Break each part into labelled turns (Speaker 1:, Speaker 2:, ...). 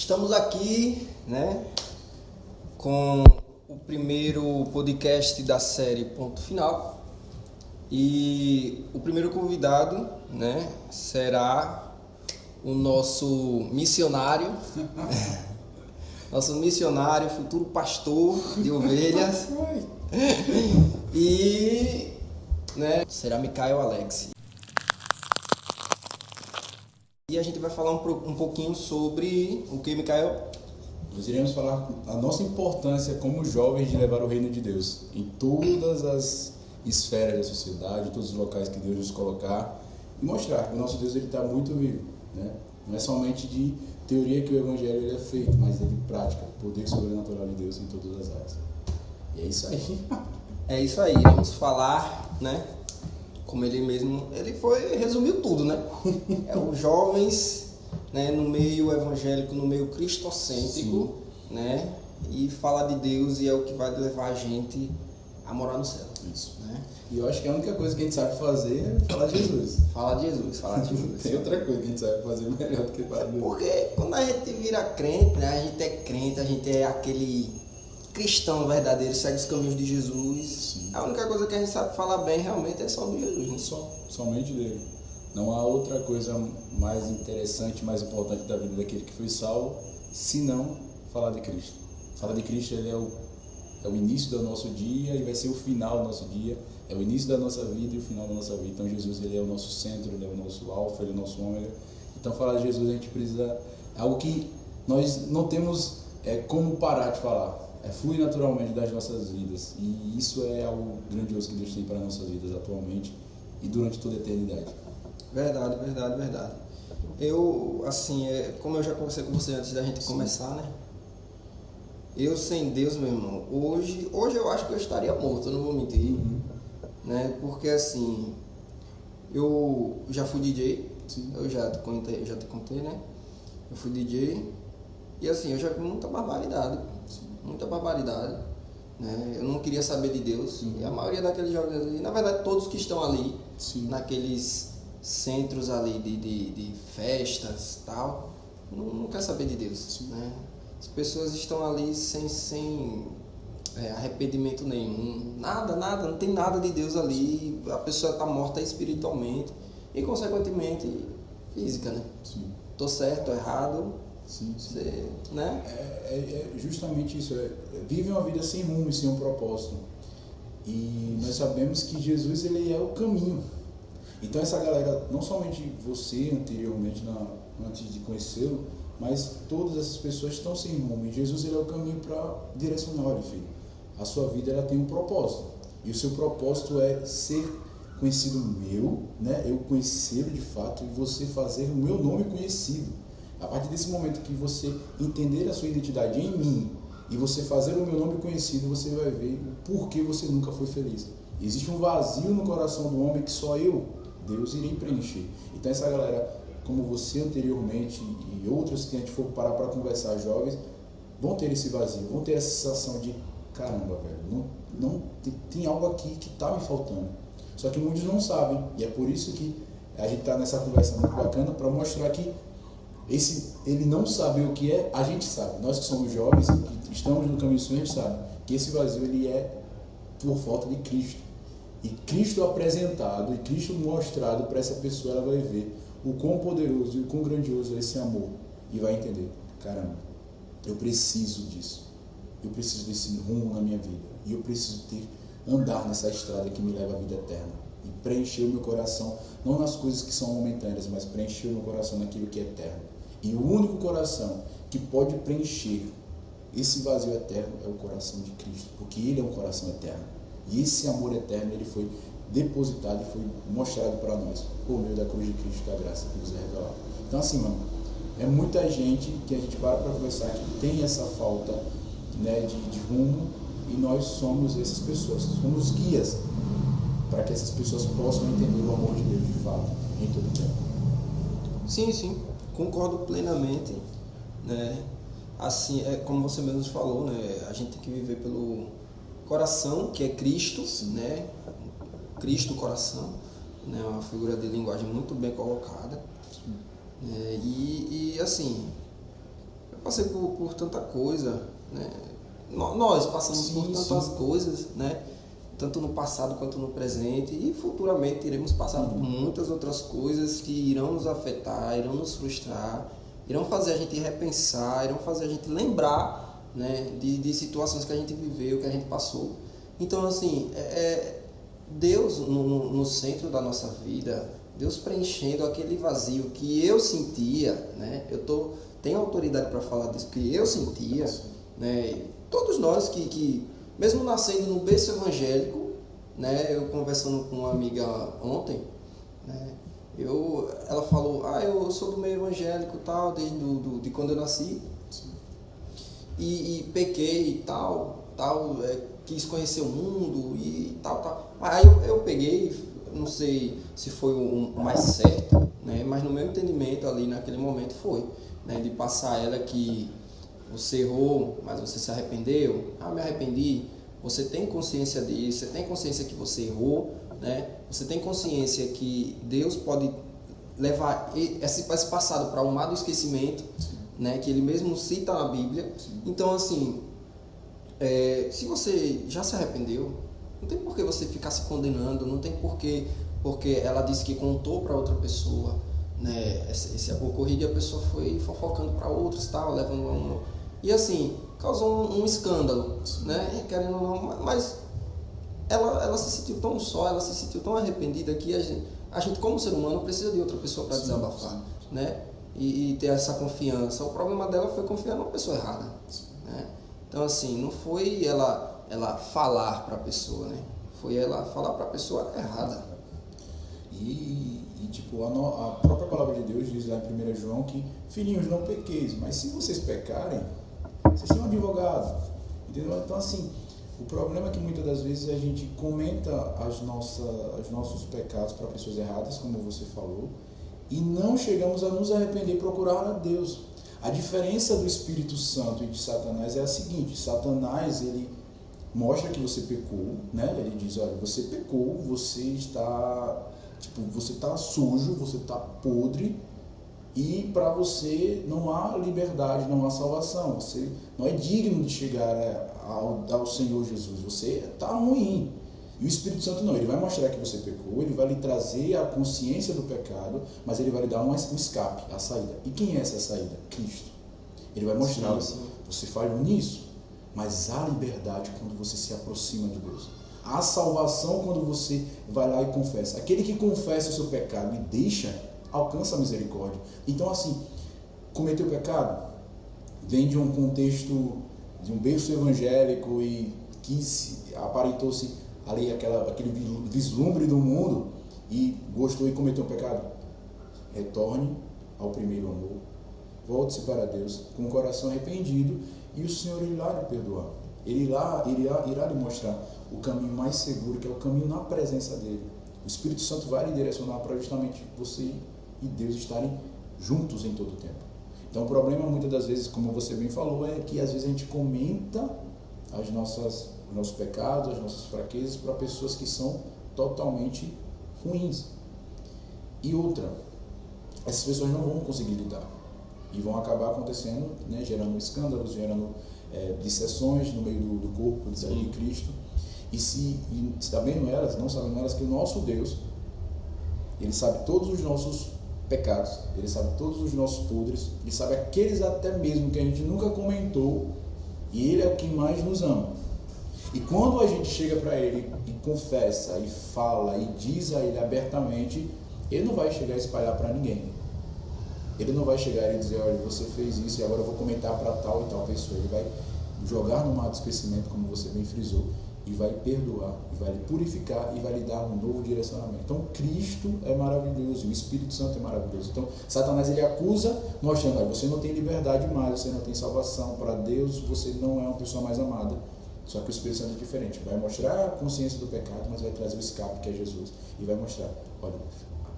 Speaker 1: Estamos aqui, né, com o primeiro podcast da série Ponto Final. E o primeiro convidado, né, será o nosso missionário, futuro pastor de ovelhas. E, né, será Micael Alex. E a gente vai falar um pouquinho sobre o que, Micael?
Speaker 2: Nós iremos falar a nossa importância como jovens de levar o reino de Deus em todas as esferas da sociedade, todos os locais que Deus nos colocar, e mostrar que o nosso Deus está muito vivo, né? Não é somente de teoria que o evangelho ele é feito, mas é de prática, o poder sobrenatural de Deus em todas as áreas. E é isso aí.
Speaker 1: É isso aí, iremos falar, né? Como ele mesmo, resumiu tudo, né? É os jovens, né, no meio evangélico, no meio cristocêntrico, né? E fala de Deus e é o que vai levar a gente a morar no céu.
Speaker 2: Isso.
Speaker 1: Né?
Speaker 2: E eu acho que a única coisa que a gente sabe fazer é falar de Jesus.
Speaker 1: Falar de Jesus.
Speaker 2: Tem outra coisa que a gente sabe fazer melhor do que falar de Jesus.
Speaker 1: Porque quando a gente vira crente, né? A gente é crente, a gente é aquele cristão verdadeiro, segue os caminhos de Jesus.
Speaker 2: Sim.
Speaker 1: A única coisa que a gente sabe falar bem realmente é só de Jesus, né?
Speaker 2: Somente dele. Não há outra coisa mais interessante, mais importante da vida daquele que foi salvo, senão falar de Cristo. Falar de Cristo ele é o início do nosso dia e vai ser o final do nosso dia. É o início da nossa vida e o final da nossa vida. Então Jesus ele é o nosso centro, ele é o nosso alfa, ele é o nosso ômega. Então falar de Jesus a gente precisa... É algo que nós não temos como parar de falar. Flui naturalmente das nossas vidas. E isso é algo grandioso que Deus tem para as nossas vidas atualmente e durante toda a eternidade.
Speaker 1: Verdade. Eu, assim, como eu já conversei com você antes da gente começar, né? Eu sem Deus, meu irmão, hoje eu acho que eu estaria morto, eu não vou mentir. Né? Porque, assim, eu já fui DJ, eu já te contei, né? Eu fui DJ e, assim, eu já vi muita barbaridade, né? Eu não queria saber de Deus. E a maioria daqueles jovens ali, na verdade, todos que estão ali, naqueles centros ali de festas e tal, não quer saber de Deus, né? As pessoas estão ali sem arrependimento nenhum, nada, não tem nada de Deus ali, a pessoa está morta espiritualmente e consequentemente física, né? Tô certo, tô errado, você, né?
Speaker 2: É justamente isso, vive uma vida sem rumo e sem um propósito. E nós sabemos que Jesus ele é o caminho. Então essa galera, não somente você anteriormente, antes de conhecê-lo, mas todas essas pessoas estão sem rumo. E Jesus ele é o caminho para direcionar, olha filho, a sua vida ela tem um propósito. E o seu propósito é ser conhecido meu, né? Eu conhecê-lo de fato e você fazer o meu nome conhecido. A partir desse momento que você entender a sua identidade em mim e você fazer o meu nome conhecido, você vai ver o porquê você nunca foi feliz. Existe um vazio no coração do homem que só eu, Deus, irei preencher. Então essa galera, como você anteriormente e outros que a gente for parar para conversar, jovens, vão ter esse vazio, vão ter essa sensação de caramba, velho, não tem algo aqui que está me faltando. Só que muitos não sabem, e é por isso que a gente está nessa conversa muito bacana para mostrar que ele não sabe o que é, a gente sabe. Nós que somos jovens, que estamos no caminho do Senhor, a gente sabe que esse vazio ele é por falta de Cristo. E Cristo apresentado e Cristo mostrado para essa pessoa, ela vai ver o quão poderoso e o quão grandioso é esse amor. E vai entender, caramba, eu preciso disso. Eu preciso desse rumo na minha vida. E eu preciso andar nessa estrada que me leva à vida eterna. E preencher o meu coração, não nas coisas que são momentâneas, mas preencher o meu coração naquilo que é eterno. E o único coração que pode preencher esse vazio eterno é o coração de Cristo. Porque Ele é um coração eterno. E esse amor eterno, ele foi depositado e foi mostrado para nós por meio da cruz de Cristo, da graça que nos é revelada. Então assim, mano, é muita gente que a gente para conversar que tem essa falta, né, de rumo, e nós somos essas pessoas, somos guias para que essas pessoas possam entender o amor de Deus de fato em todo o tempo.
Speaker 1: Sim, concordo plenamente, né? Assim, como você mesmo falou, né? A gente tem que viver pelo coração, que é Cristo, né? Cristo coração, né? Uma figura de linguagem muito bem colocada. E assim, passei por tanta coisa, né? Nós passamos por tantas coisas, né? Tanto no passado quanto no presente, e futuramente iremos passar por muitas outras coisas que irão nos afetar, irão nos frustrar, irão fazer a gente repensar, irão fazer a gente lembrar, né, de situações que a gente viveu, que a gente passou. Então, assim, Deus no centro da nossa vida, Deus preenchendo aquele vazio que eu sentia, né? Tenho autoridade para falar disso, que eu sentia, né? Todos nós que mesmo nascendo no berço evangélico, né? Eu conversando com uma amiga ontem, né? Ela falou, eu sou do meio evangélico, tal, de quando eu nasci, e pequei e tal, quis conhecer o mundo e tal. Aí eu peguei, não sei se foi o mais certo, né? Mas no meu entendimento ali naquele momento foi, né? De passar ela que você errou, mas você se arrependeu. Me arrependi. Você tem consciência disso, você tem consciência que você errou, né? Você tem consciência que Deus pode levar esse passado para um mar do esquecimento, né? Que Ele mesmo cita na Bíblia. Então, assim, se você já se arrependeu, não tem por que você ficar se condenando, não tem porque ela disse que contou para outra pessoa, né? Esse ocorrido, e a pessoa foi fofocando para outros, tal, levando e assim, causou um escândalo, né? Querendo ou não, mas ela se sentiu tão só, ela se sentiu tão arrependida que a gente como ser humano precisa de outra pessoa para desabafar, né? E ter essa confiança. O problema dela foi confiar numa pessoa errada, né? Então, assim, não foi ela falar para a pessoa, né? Foi ela falar para a pessoa errada.
Speaker 2: E tipo, a própria palavra de Deus diz lá em 1 João que, filhinhos, não pequeis, mas se vocês pecarem, vocês têm um advogado, entendeu? Então, assim, o problema é que muitas das vezes a gente comenta os nossos pecados para pessoas erradas, como você falou, e não chegamos a nos arrepender e procurar a Deus. A diferença do Espírito Santo e de Satanás é a seguinte: Satanás, ele mostra que você pecou, né? Ele diz, olha, você pecou, você está sujo, você está podre, e para você não há liberdade, não há salvação, você não é digno de chegar ao Senhor Jesus, você está ruim. E o Espírito Santo não, ele vai mostrar que você pecou, ele vai lhe trazer a consciência do pecado, mas ele vai lhe dar um escape, a saída. E quem é essa saída? Cristo. Ele vai mostrar, você falhou nisso, mas há liberdade quando você se aproxima de Deus. Há salvação quando você vai lá e confessa. Aquele que confessa o seu pecado e deixa, alcança a misericórdia. Então, assim, cometeu pecado, vem de um contexto, de um berço evangélico e aparentou-se ali aquele vislumbre do mundo e gostou e cometeu um pecado. Retorne ao primeiro amor, volte-se para Deus com o coração arrependido e o Senhor irá lhe perdoar. Ele irá lhe mostrar o caminho mais seguro, que é o caminho na presença dele. O Espírito Santo vai lhe direcionar para justamente você e Deus estarem juntos em todo o tempo. Então o problema muitas das vezes, como você bem falou, é que às vezes a gente comenta os nossos pecados, as nossas fraquezas para pessoas que são totalmente ruins. E outra, essas pessoas não vão conseguir lidar e vão acabar acontecendo, né, gerando escândalos, gerando dissensões no meio do corpo de Cristo. E não sabendo elas que o nosso Deus, ele sabe todos os nossos pecados, ele sabe todos os nossos podres, ele sabe aqueles até mesmo que a gente nunca comentou, e ele é o que mais nos ama. E quando a gente chega para ele e confessa, e fala, e diz a ele abertamente, ele não vai chegar a espalhar para ninguém. Ele não vai chegar e dizer, olha, você fez isso e agora eu vou comentar para tal e tal pessoa. Ele vai jogar no mar do esquecimento, como você bem frisou, e vai perdoar, e vai lhe purificar, e vai lhe dar um novo direcionamento. Então, Cristo é maravilhoso, o Espírito Santo é maravilhoso. Então, Satanás, ele acusa, mostrando, olha, você não tem liberdade mais, você não tem salvação para Deus, você não é uma pessoa mais amada. Só que o Espírito Santo é diferente, vai mostrar a consciência do pecado, mas vai trazer o escape, que é Jesus, e vai mostrar, olha,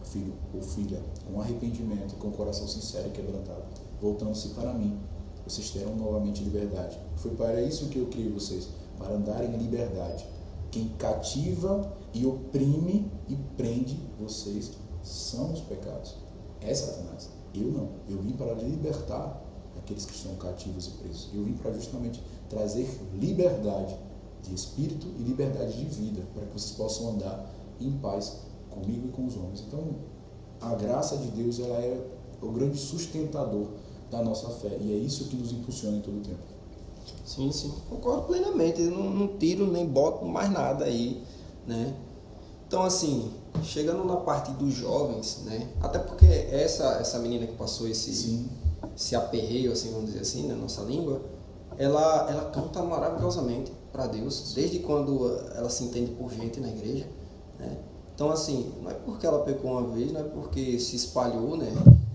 Speaker 2: filho ou filha, com arrependimento, com o coração sincero e quebrantado, voltando-se para mim, vocês terão novamente liberdade. Foi para isso que eu criei vocês, para andarem em liberdade. Quem cativa e oprime e prende vocês são os pecados. É Satanás. Eu não. Eu vim para libertar aqueles que estão cativos e presos. Eu vim para justamente trazer liberdade de espírito e liberdade de vida, para que vocês possam andar em paz comigo e com os homens. Então, a graça de Deus, ela é o grande sustentador da nossa fé, e é isso que nos impulsiona em todo o tempo.
Speaker 1: Sim, sim, concordo plenamente. Eu não tiro nem boto mais nada aí, né? Então, assim, chegando na parte dos jovens, né? Até porque essa menina que passou esse aperreio, assim, vamos dizer assim, na nossa língua, ela canta maravilhosamente para Deus, desde quando ela se entende por gente na igreja, né? Então, assim, não é porque ela pecou uma vez, não é porque se espalhou, né?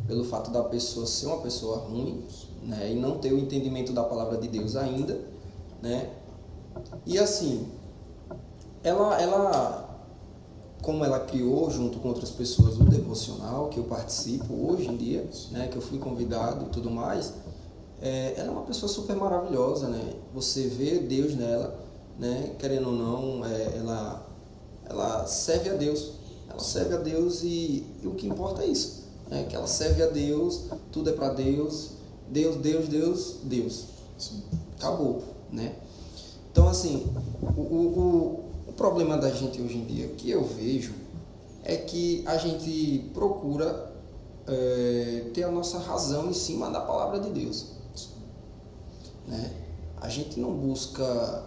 Speaker 1: Pelo fato da pessoa ser uma pessoa ruim, né? E não ter o entendimento da palavra de Deus ainda, né? E assim, ela como ela criou junto com outras pessoas o devocional que eu participo hoje em dia, né? Que eu fui convidado e tudo mais, ela é uma pessoa super maravilhosa, né? Você vê Deus nela, né? Querendo ou não, ela serve a Deus. Ela serve a Deus e o que importa é isso, né? Que ela serve a Deus, tudo é para Deus, Deus, Deus, Deus, Deus.
Speaker 2: Sim.
Speaker 1: Acabou, né? Então, assim, o problema da gente hoje em dia, que eu vejo, é que a gente procura ter a nossa razão em cima da palavra de Deus, né? A gente não busca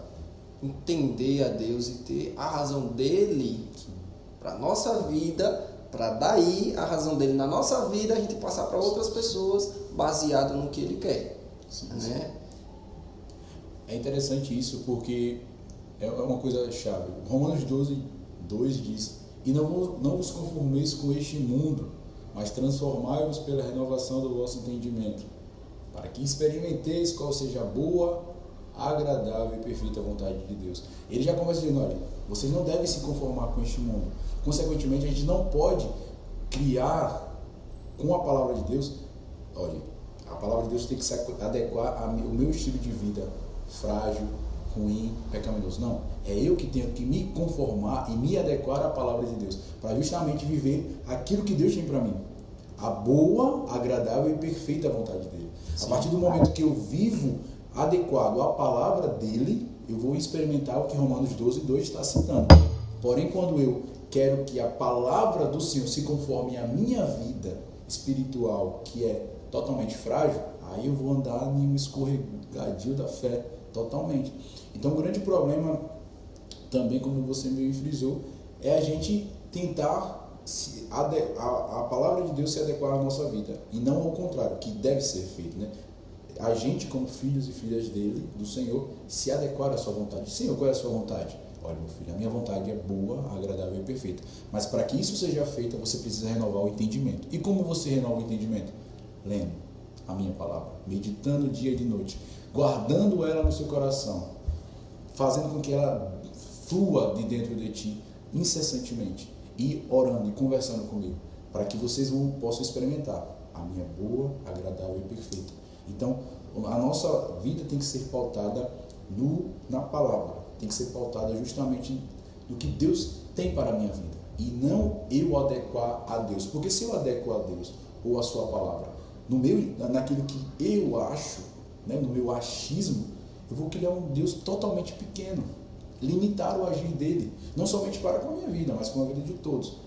Speaker 1: entender a Deus e ter a razão dele para nossa vida, para daí a razão dele na nossa vida a gente passar para outras pessoas baseado no que ele quer, né?
Speaker 2: É interessante isso porque é uma coisa chave. Romanos 12, 2 diz: e não vos conformeis com este mundo, mas transformai-vos pela renovação do vosso entendimento, para que experimenteis qual seja a boa, agradável e perfeita vontade de Deus. Ele já começa dizendo: olha, vocês não devem se conformar com este mundo. Consequentemente, a gente não pode criar com a palavra de Deus. Olha, a palavra de Deus tem que se adequar ao meu estilo de vida frágil, ruim, pecaminoso. Não, é eu que tenho que me conformar e me adequar à palavra de Deus, para justamente viver aquilo que Deus tem para mim, a boa, agradável e perfeita vontade dele. Sim. A partir do momento que eu vivo adequado à palavra dele, eu vou experimentar o que Romanos 12, 2 está citando. Porém, quando eu quero que a palavra do Senhor se conforme à minha vida espiritual, que é totalmente frágil, aí eu vou andar em um escorregadio da fé totalmente. Então, o grande problema também, como você me frisou, é a gente tentar a palavra de Deus se adequar à nossa vida, e não ao contrário, que deve ser feito, né? A gente, como filhos e filhas dele, do Senhor, se adequar à sua vontade. Senhor, qual é a sua vontade? Olha, meu filho, a minha vontade é boa, agradável e perfeita. Mas para que isso seja feito, você precisa renovar o entendimento. E como você renova o entendimento? Lendo a minha palavra, meditando dia e de noite, guardando ela no seu coração, fazendo com que ela flua de dentro de ti incessantemente, e orando e conversando comigo, para que vocês possam experimentar a minha boa, agradável e perfeita. Então, a nossa vida tem que ser pautada na palavra, tem que ser pautada justamente no que Deus tem para a minha vida, e não eu adequar a Deus. Porque se eu adequo a Deus ou a sua palavra naquilo que eu acho, né, no meu achismo, eu vou criar um Deus totalmente pequeno, limitar o agir dele, não somente para com a minha vida, mas com a vida de todos.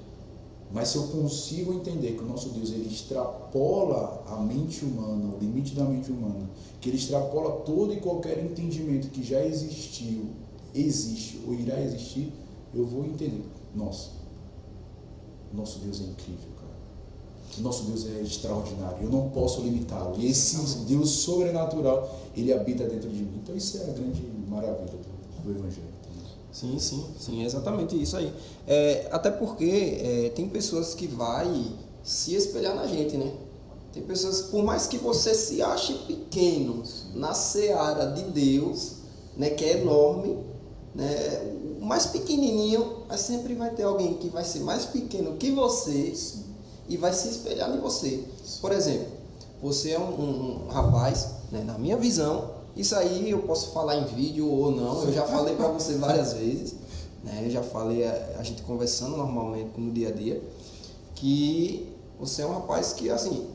Speaker 2: Mas se eu consigo entender que o nosso Deus, ele extrapola a mente humana, o limite da mente humana, que ele extrapola todo e qualquer entendimento que já existiu, existe ou irá existir, eu vou entender: nossa, nosso Deus é incrível, cara. Nosso Deus é extraordinário, eu não posso limitá-lo. E esse Deus sobrenatural, ele habita dentro de mim. Então isso é a grande maravilha do Evangelho.
Speaker 1: Sim, é exatamente isso aí. Até porque tem pessoas que vai se espelhar na gente, né? Tem pessoas que, por mais que você se ache pequeno na seara de Deus, né, que é enorme, né, o mais pequenininho, mas sempre vai ter alguém que vai ser mais pequeno que você e vai se espelhar em você. Por exemplo, você é um rapaz, né, na minha visão. Isso aí eu posso falar em vídeo ou não, eu já falei para você várias vezes, né? Eu já falei, a gente conversando normalmente no dia a dia, que você é um rapaz que, assim,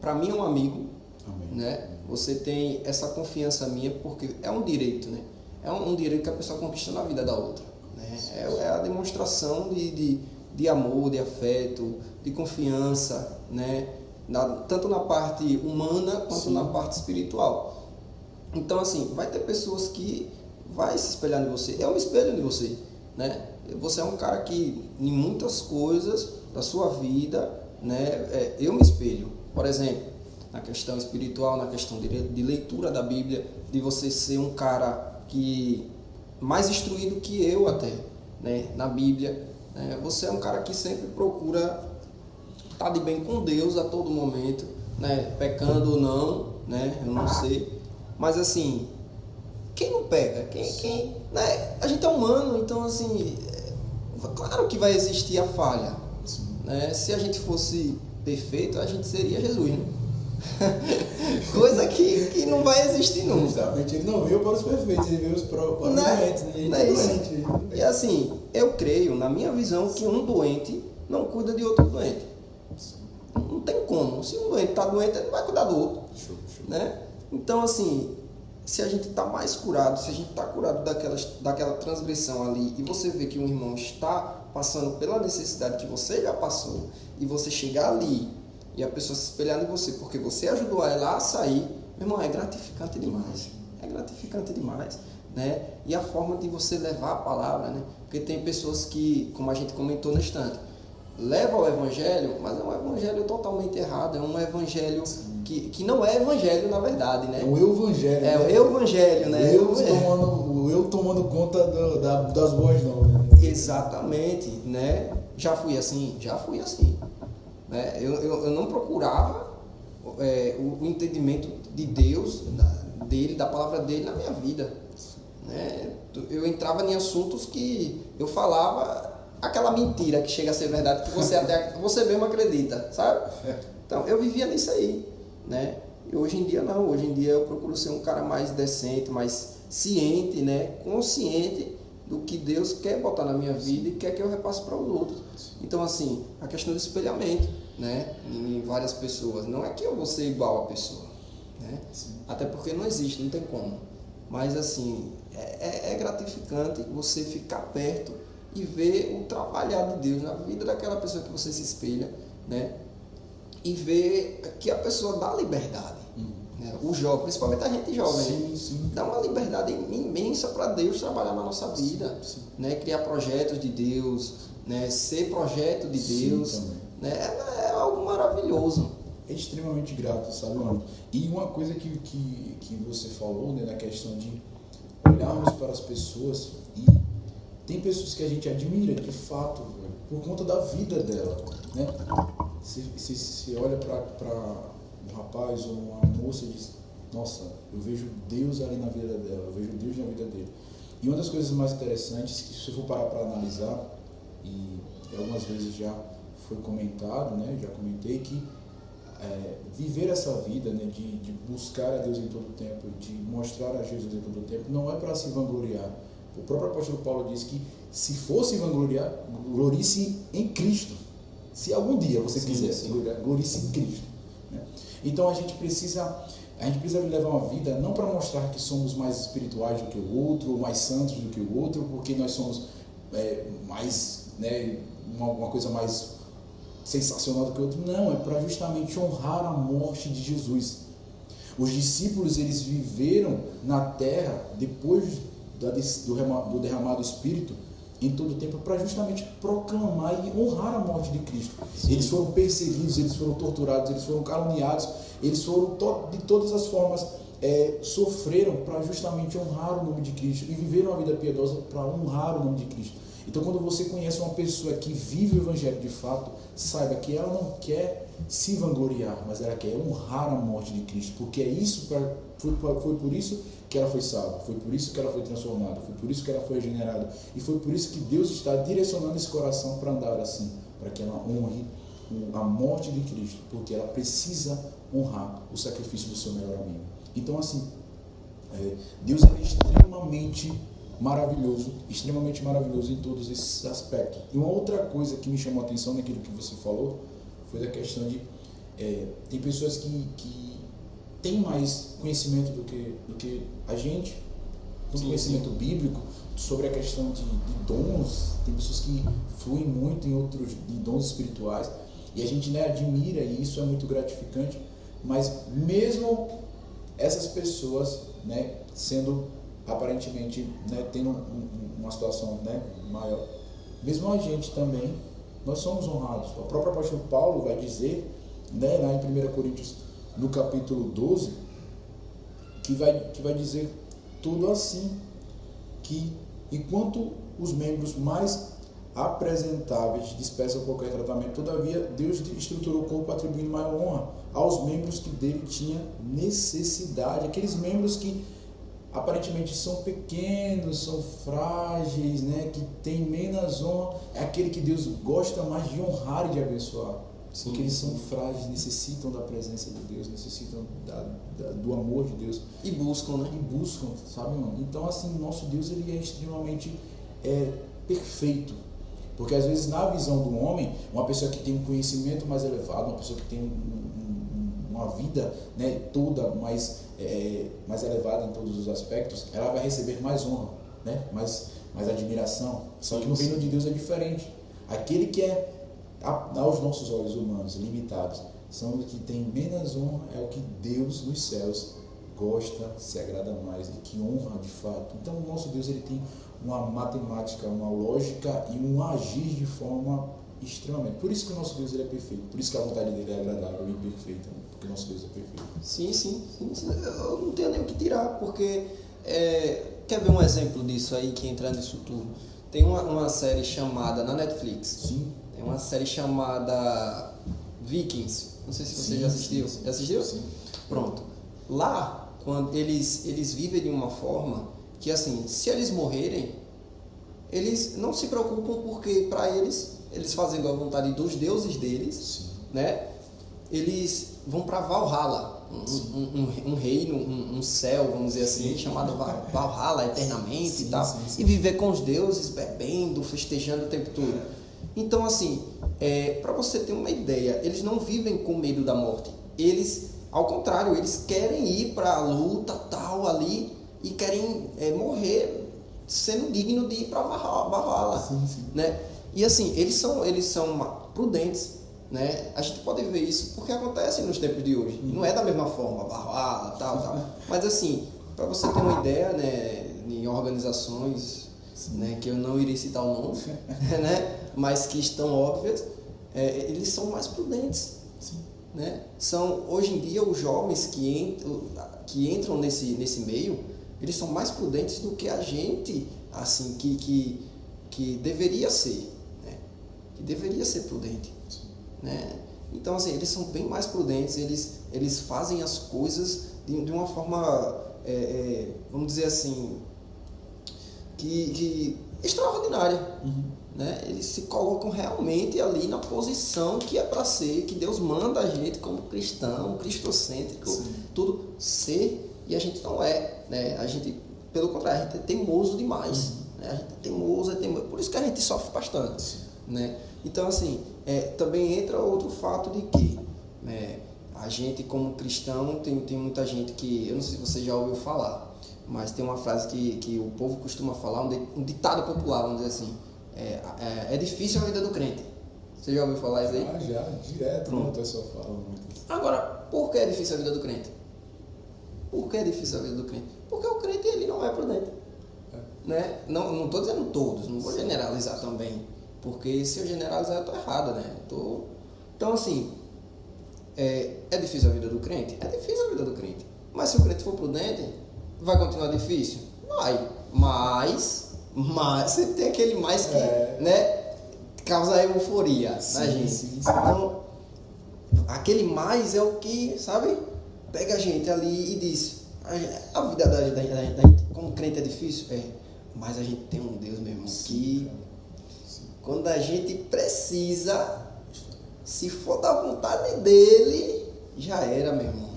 Speaker 1: para mim é um amigo,
Speaker 2: Amém.
Speaker 1: Né? Você tem essa confiança minha porque é um direito, né? É um direito que a pessoa conquista na vida da outra, né? É a demonstração de amor, de afeto, de confiança, né? Tanto na parte humana quanto na parte espiritual. Então, assim, vai ter pessoas que vai se espelhar em você. Eu me espelho em você, né? Você é um cara que, em muitas coisas da sua vida, né, eu me espelho. Por exemplo, na questão espiritual, na questão de leitura da Bíblia, de você ser um cara que mais instruído que eu até, né, na Bíblia. Né? Você é um cara que sempre procura estar de bem com Deus a todo momento, né, pecando ou não, né, eu não sei. Mas assim, quem não pega? Quem, né? A gente é humano, então assim, claro que vai existir a falha. Né? Se a gente fosse perfeito, a gente seria Jesus, né? Coisa que não vai existir nunca.
Speaker 2: Justamente, ele não veio para os perfeitos, ele veio para os doentes.
Speaker 1: Não é isso. E assim, eu creio, na minha visão, que um doente não cuida de outro doente. Não tem como. Se um doente está doente, ele não vai cuidar do outro.
Speaker 2: Show.
Speaker 1: Né? Então, assim, se a gente está mais curado, se a gente está curado daquela transgressão ali, e você vê que um irmão está passando pela necessidade que você já passou, e você chegar ali, e a pessoa se espelhar em você, porque você ajudou ela a sair, meu irmão, é gratificante demais. É gratificante demais. Né? E a forma de você levar a palavra, né? Porque tem pessoas que, como a gente comentou na estante, levam o evangelho, mas é um evangelho totalmente errado, é um evangelho que não é evangelho na verdade, né?
Speaker 2: É o evangelho.
Speaker 1: É o evangelho, né?
Speaker 2: O eu tomando conta das boas novas. Né?
Speaker 1: Exatamente, né? Já fui assim. Né? Eu não procurava o entendimento de Deus, da palavra dele na minha vida. Né? Eu entrava em assuntos que eu falava aquela mentira que chega a ser verdade, que você mesmo acredita, sabe? Então, eu vivia nisso aí, né? E hoje em dia não, hoje em dia eu procuro ser um cara mais decente, mais ciente, né? Consciente do que Deus quer botar na minha vida e quer que eu repasse para os outros. Então, assim, a questão do espelhamento, né? Em várias pessoas, não é que eu vou ser igual a pessoa, né? Até porque não existe, não tem como. Mas, assim, é gratificante você ficar perto e ver o trabalhar de Deus na vida daquela pessoa que você se espelha, né? E ver que a pessoa dá liberdade. Né? O jovem, principalmente a gente jovem,
Speaker 2: sim.
Speaker 1: Dá uma liberdade imensa para Deus trabalhar na nossa vida. Sim. Né? Criar projetos de Deus, né? Ser projeto de Deus. Né? É algo maravilhoso.
Speaker 2: É extremamente grato, sabe, mano? E uma coisa que você falou, né, na questão de olharmos para as pessoas, e tem pessoas que a gente admira de fato, velho, por conta da vida dela, né? Se olha para um rapaz ou uma moça e diz, nossa, eu vejo Deus ali na vida dela, eu vejo Deus na vida dele. E uma das coisas mais interessantes, que se eu for parar para analisar, e algumas vezes já foi comentado, né? Já comentei que viver essa vida, né, de buscar a Deus em todo o tempo, de mostrar a Jesus em todo o tempo, não é para se vangloriar. O próprio apóstolo Paulo diz que se fosse vangloriar, glorie-se em Cristo. Se algum dia você quiser se gloriar, glorie-se em Cristo. Né? Então a gente precisa levar uma vida não para mostrar que somos mais espirituais do que o outro, ou mais santos do que o outro, porque nós somos mais, né, uma coisa mais sensacional do que o outro. Não, é para justamente honrar a morte de Jesus. Os discípulos, eles viveram na terra depois do derramado Espírito em todo o tempo para justamente proclamar e honrar a morte de Cristo. Sim. Eles foram perseguidos, eles foram torturados, eles foram caluniados, eles foram de todas as formas sofreram para justamente honrar o nome de Cristo e viveram uma vida piedosa para honrar o nome de Cristo. Então, quando você conhece uma pessoa que vive o Evangelho de fato, saiba que ela não quer se vangloriar, mas ela quer honrar a morte de Cristo, porque foi por isso que ela foi salva, foi por isso que ela foi transformada, foi por isso que ela foi regenerada, e foi por isso que Deus está direcionando esse coração para andar assim, para que ela honre a morte de Cristo, porque ela precisa honrar o sacrifício do seu melhor amigo. Então, assim, Deus é extremamente maravilhoso em todos esses aspectos. E uma outra coisa que me chamou a atenção naquilo que você falou foi da questão de tem pessoas que tem mais conhecimento do que a gente, tem conhecimento bíblico sobre a questão de dons. Tem pessoas que fluem muito em outros de dons espirituais e a gente, né, admira, e isso é muito gratificante. Mas mesmo essas pessoas, né, sendo aparentemente, né, tendo uma situação, né, maior, mesmo a gente também, nós somos honrados. O próprio apóstolo Paulo vai dizer, né, lá em 1 Coríntios, no capítulo 12, que vai dizer tudo assim, que enquanto os membros mais apresentáveis dispensam qualquer tratamento, todavia Deus estruturou o corpo atribuindo maior honra aos membros que dele tinha necessidade, aqueles membros que aparentemente são pequenos, são frágeis, né, que tem menos honra, é aquele que Deus gosta mais de honrar e de abençoar. Sim, porque eles são frágeis, necessitam da presença de Deus, necessitam do amor de Deus.
Speaker 1: E buscam, né?
Speaker 2: E buscam, sabe, mano? Então, assim, nosso Deus, ele é extremamente perfeito. Porque, às vezes, na visão do homem, uma pessoa que tem um conhecimento mais elevado, uma pessoa que tem uma vida, né, toda mais elevada em todos os aspectos, ela vai receber mais honra, né? mais admiração. Só que no reino de Deus é diferente. Aquele que é, aos nossos olhos humanos, limitados, são os que têm menos honra, é o que Deus nos céus gosta, se agrada mais, e que honra de fato. Então o nosso Deus, ele tem uma matemática, uma lógica e um agir de forma extremamente. Por isso que o nosso Deus, ele é perfeito. Por isso que a vontade dele é agradável e perfeita, né? Porque o nosso Deus é perfeito.
Speaker 1: Sim. Eu não tenho nem o que tirar, porque quer ver um exemplo disso aí, que entra nisso tudo? Tem uma série chamada na Netflix.
Speaker 2: Sim.
Speaker 1: Tem uma série chamada Vikings. Não sei se você já assistiu. Já assistiu?
Speaker 2: Sim.
Speaker 1: Pronto. Lá, quando eles vivem de uma forma que, assim, se eles morrerem, eles não se preocupam, porque para eles fazendo a vontade dos deuses deles, sim, né? Eles vão para Valhalla, um reino, um céu, vamos dizer assim, sim, chamado Valhalla eternamente, sim, e tal, sim. E viver com os deuses, bebendo, festejando o tempo todo. Então, assim, para você ter uma ideia, eles não vivem com medo da morte. Eles, ao contrário, eles querem ir para a luta, tal, ali, e querem morrer sendo digno de ir para Valhalla, sim. Né? E assim, eles são prudentes, né? A gente pode ver isso porque acontece nos tempos de hoje. Não é da mesma forma, Valhalla, tal. Mas assim, para você ter uma ideia, né, em organizações, né, que eu não irei citar o nome, né, mas que estão óbvias, eles são mais prudentes. Sim. Né? Hoje em dia, os jovens que entram nesse meio, eles são mais prudentes do que a gente, assim, que deveria ser, né? Que deveria ser prudente, né? Então, assim, eles são bem mais prudentes, eles fazem as coisas de uma forma, vamos dizer assim, que extraordinária, né? Eles se colocam realmente ali na posição que é para ser, que Deus manda a gente como cristão, cristocêntrico, tudo ser, e a gente não é, né? A gente, pelo contrário, a gente é teimoso demais, né? A gente é teimoso, por isso que a gente sofre bastante, né? Então, assim, também entra outro fato de que, né, a gente como cristão, tem muita gente que, eu não sei se você já ouviu falar, mas tem uma frase que o povo costuma falar, um ditado popular, vamos dizer assim, é difícil a vida do crente. Você já ouviu falar isso aí?
Speaker 2: Já, direto. Pronto. A pessoa fala muito.
Speaker 1: Agora, por que é difícil a vida do crente? Por que é difícil a vida do crente? Porque o crente, ele não é prudente. Né? Não estou dizendo todos, não vou generalizar também, porque se eu generalizar eu estou errado, né? Então, assim, é difícil a vida do crente? É difícil a vida do crente. Mas se o crente for prudente, vai continuar difícil? Vai. Mas sempre tem aquele mais que, né, causa euforia na gente. Sim. Então, aquele mais é o que, sabe, pega a gente ali e diz, a vida da gente como crente é difícil? Mas a gente tem um Deus, meu irmão, que quando a gente precisa, se for da vontade dele, já era, meu irmão,